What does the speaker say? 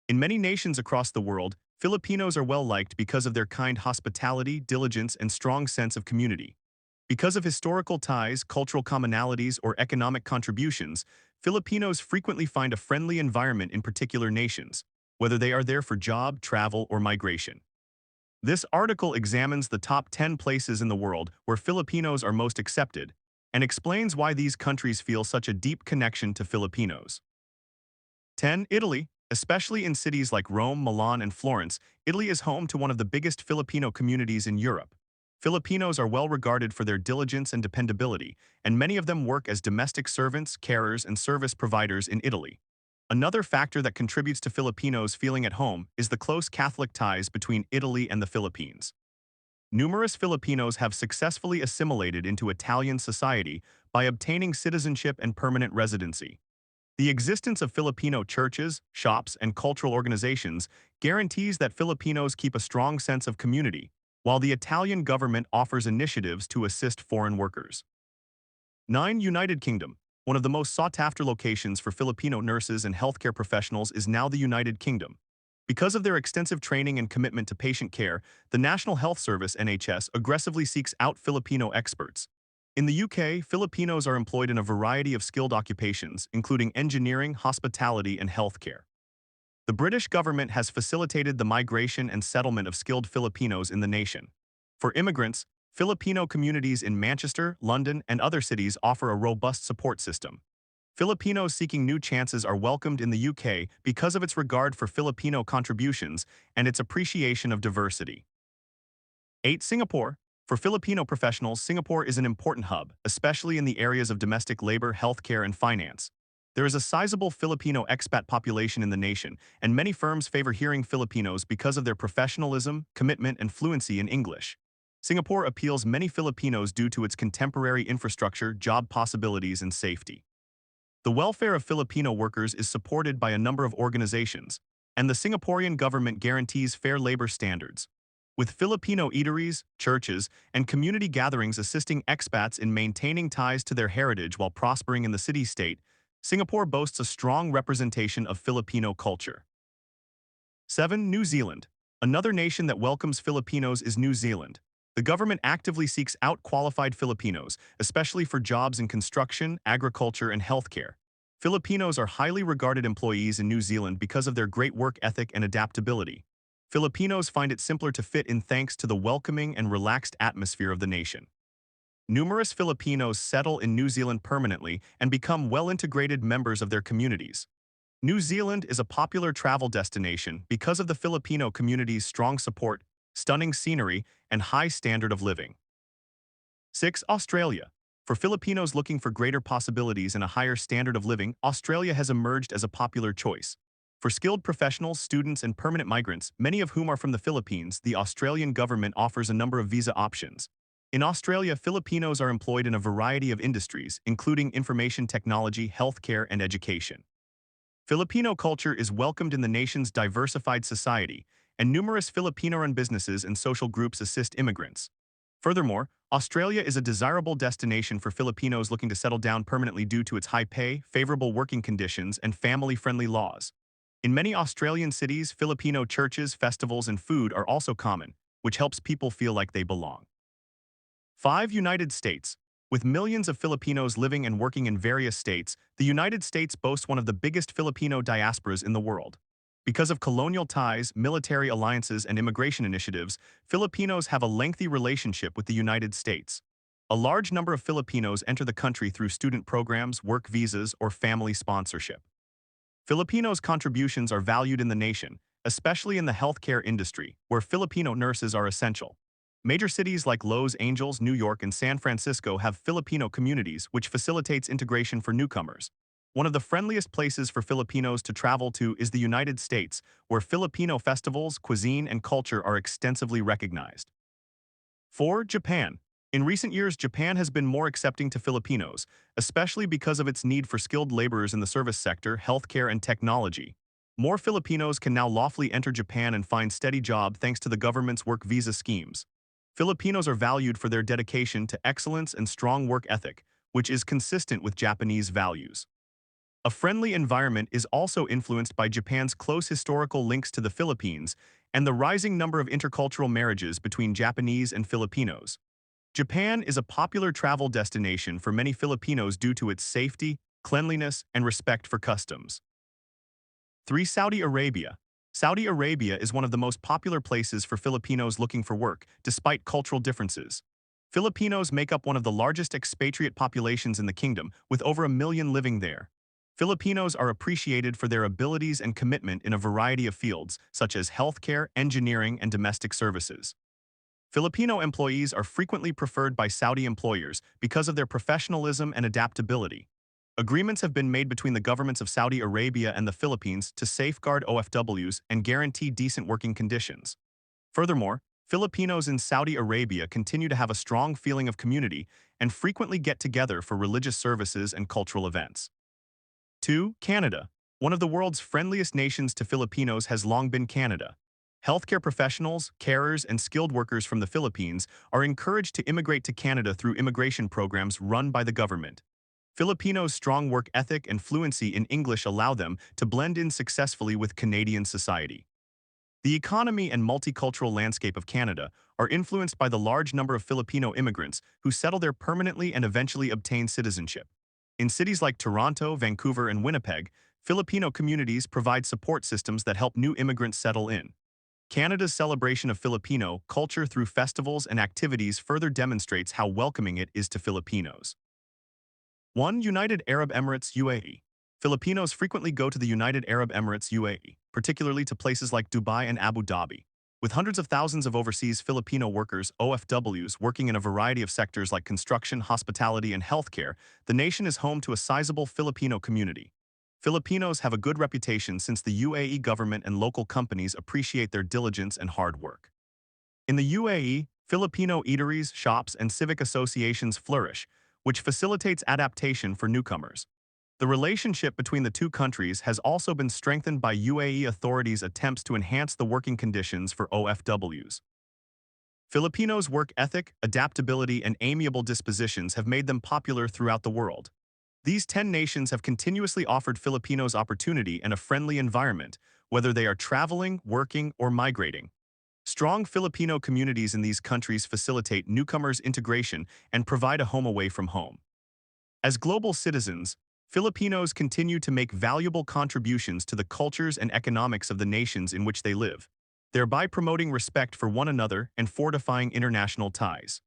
In many nations across the world, Filipinos are well-liked because of their kind hospitality, diligence, and strong sense of community. Because of historical ties, cultural commonalities, or economic contributions, Filipinos frequently find a friendly environment in particular nations, whether they are there for job, travel, or migration. This article examines the top 10 places in the world where Filipinos are most accepted and explains why these countries feel such a deep connection to Filipinos. 10. Italy. Especially in cities like Rome, Milan, and Florence, Italy is home to one of the biggest Filipino communities in Europe. Filipinos are well regarded for their diligence and dependability, and many of them work as domestic servants, carers, and service providers in Italy. Another factor that contributes to Filipinos feeling at home is the close Catholic ties between Italy and the Philippines. Numerous Filipinos have successfully assimilated into Italian society by obtaining citizenship and permanent residency. The existence of Filipino churches, shops, and cultural organizations guarantees that Filipinos keep a strong sense of community, while the Italian government offers initiatives to assist foreign workers. 9. United Kingdom. One of the most sought-after locations for Filipino nurses and healthcare professionals is now the United Kingdom. Because of their extensive training and commitment to patient care, the National Health Service (NHS) aggressively seeks out Filipino experts. In the UK, Filipinos are employed in a variety of skilled occupations, including engineering, hospitality, and healthcare. The British government has facilitated the migration and settlement of skilled Filipinos in the nation. For immigrants, Filipino communities in Manchester, London, and other cities offer a robust support system. Filipinos seeking new chances are welcomed in the UK because of its regard for Filipino contributions and its appreciation of diversity. 8. Singapore. For Filipino professionals, Singapore is an important hub, especially in the areas of domestic labor, healthcare, and finance. There is a sizable Filipino expat population in the nation, and many firms favor hiring Filipinos because of their professionalism, commitment, and fluency in English. Singapore appeals many Filipinos due to its contemporary infrastructure, job possibilities, and safety. The welfare of Filipino workers is supported by a number of organizations, and the Singaporean government guarantees fair labor standards. With Filipino eateries, churches, and community gatherings assisting expats in maintaining ties to their heritage while prospering in the city-state, Singapore boasts a strong representation of Filipino culture. 7. New Zealand. Another nation that welcomes Filipinos is New Zealand. The government actively seeks out qualified Filipinos, especially for jobs in construction, agriculture, and healthcare. Filipinos are highly regarded employees in New Zealand because of their great work ethic and adaptability. Filipinos find it simpler to fit in thanks to the welcoming and relaxed atmosphere of the nation. Numerous Filipinos settle in New Zealand permanently and become well-integrated members of their communities. New Zealand is a popular travel destination because of the Filipino community's strong support, stunning scenery, and high standard of living. 6. Australia. For Filipinos looking for greater possibilities and a higher standard of living, Australia has emerged as a popular choice. For skilled professionals, students, and permanent migrants, many of whom are from the Philippines, the Australian government offers a number of visa options. In Australia, Filipinos are employed in a variety of industries, including information technology, healthcare, and education. Filipino culture is welcomed in the nation's diversified society, and numerous Filipino-run businesses and social groups assist immigrants. Furthermore, Australia is a desirable destination for Filipinos looking to settle down permanently due to its high pay, favorable working conditions, and family-friendly laws. In many Australian cities, Filipino churches, festivals, and food are also common, which helps people feel like they belong. 5. United States. With millions of Filipinos living and working in various states, the United States boasts one of the biggest Filipino diasporas in the world. Because of colonial ties, military alliances, and immigration initiatives, Filipinos have a lengthy relationship with the United States. A large number of Filipinos enter the country through student programs, work visas, or family sponsorship. Filipinos' contributions are valued in the nation, especially in the healthcare industry, where Filipino nurses are essential. Major cities like Los Angeles, New York, and San Francisco have Filipino communities, which facilitates integration for newcomers. One of the friendliest places for Filipinos to travel to is the United States, where Filipino festivals, cuisine, and culture are extensively recognized. 4. Japan. In recent years, Japan has been more accepting to Filipinos, especially because of its need for skilled laborers in the service sector, healthcare, and technology. More Filipinos can now lawfully enter Japan and find steady job thanks to the government's work visa schemes. Filipinos are valued for their dedication to excellence and strong work ethic, which is consistent with Japanese values. A friendly environment is also influenced by Japan's close historical links to the Philippines and the rising number of intercultural marriages between Japanese and Filipinos. Japan is a popular travel destination for many Filipinos due to its safety, cleanliness, and respect for customs. 3. Saudi Arabia. Saudi Arabia is one of the most popular places for Filipinos looking for work, despite cultural differences. Filipinos make up one of the largest expatriate populations in the kingdom, with over 1 million living there. Filipinos are appreciated for their abilities and commitment in a variety of fields, such as healthcare, engineering, and domestic services. Filipino employees are frequently preferred by Saudi employers because of their professionalism and adaptability. Agreements have been made between the governments of Saudi Arabia and the Philippines to safeguard OFWs and guarantee decent working conditions. Furthermore, Filipinos in Saudi Arabia continue to have a strong feeling of community and frequently get together for religious services and cultural events. 2. Canada. One of the world's friendliest nations to Filipinos has long been Canada. Healthcare professionals, carers, and skilled workers from the Philippines are encouraged to immigrate to Canada through immigration programs run by the government. Filipinos' strong work ethic and fluency in English allow them to blend in successfully with Canadian society. The economy and multicultural landscape of Canada are influenced by the large number of Filipino immigrants who settle there permanently and eventually obtain citizenship. In cities like Toronto, Vancouver, and Winnipeg, Filipino communities provide support systems that help new immigrants settle in. Canada's celebration of Filipino culture through festivals and activities further demonstrates how welcoming it is to Filipinos. 1. United Arab Emirates UAE. Filipinos frequently go to the United Arab Emirates UAE, particularly to places like Dubai and Abu Dhabi. With hundreds of thousands of overseas Filipino workers, OFWs, working in a variety of sectors like construction, hospitality, and healthcare, the nation is home to a sizable Filipino community. Filipinos have a good reputation since the UAE government and local companies appreciate their diligence and hard work. In the UAE, Filipino eateries, shops, and civic associations flourish, which facilitates adaptation for newcomers. The relationship between the two countries has also been strengthened by UAE authorities' attempts to enhance the working conditions for OFWs. Filipinos' work ethic, adaptability, and amiable dispositions have made them popular throughout the world. These 10 nations have continuously offered Filipinos opportunity and a friendly environment, whether they are traveling, working, or migrating. Strong Filipino communities in these countries facilitate newcomers' integration and provide a home away from home. As global citizens, Filipinos continue to make valuable contributions to the cultures and economics of the nations in which they live, thereby promoting respect for one another and fortifying international ties.